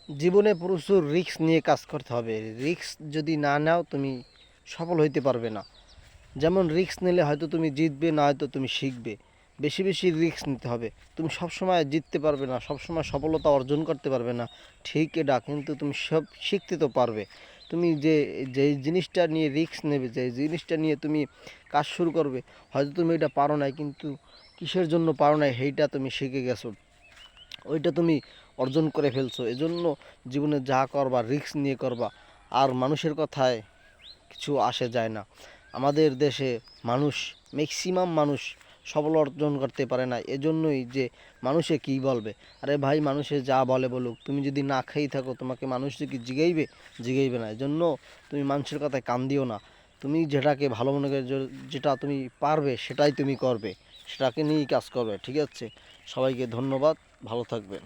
জীবনে প্রচুর রিস্ক নিয়ে কাজ করতে হবে। রিস্ক যদি না নাও তুমি সফল হইতে পারবে না। যেমন রিস্ক নিলে হয়তো তুমি জিতবে, না হয়তো তুমি শিখবে। বেশি বেশি রিস্ক নিতে হবে। তুমি সবসময় জিততে পারবে না, সবসময় সফলতা অর্জন করতে পারবে না, ঠিক এটা, কিন্তু তুমি সব শিখতে তো পারবে। তুমি যে জিনিসটা নিয়ে রিস্ক নেবে, যে জিনিসটা নিয়ে তুমি কাজ শুরু করবে, হয়তো তুমি এটা পারো নাই, কিন্তু কিসের জন্য পারো নাই সেইটা তুমি শিখে গেছো, ওইটা তুমি অর্জন করে ফেলছো। এজন্য জীবনে যা করবা রিস্ক নিয়ে করবা। আর মানুষের কথায় কিছু আসে যায় না। আমাদের দেশে মানুষ, ম্যাক্সিমাম মানুষ সফল অর্জন করতে পারে না। এজন্যই যে মানুষে কী বলবে। আরে ভাই, মানুষে যা বলে বলুক, তুমি যদি না খেয়েই থাকো তোমাকে মানুষ কি জিগাইবে? জিগাইবে না। এজন্য তুমি মানুষের কথায় কান দিও না। তুমি যেটাকে ভালো মনে করে, যেটা তুমি পারবে সেটাই তুমি করবে, সেটাকে নিয়েই কাজ করবে, ঠিক আছে? সবাইকে ধন্যবাদ, ভালো থাকবেন।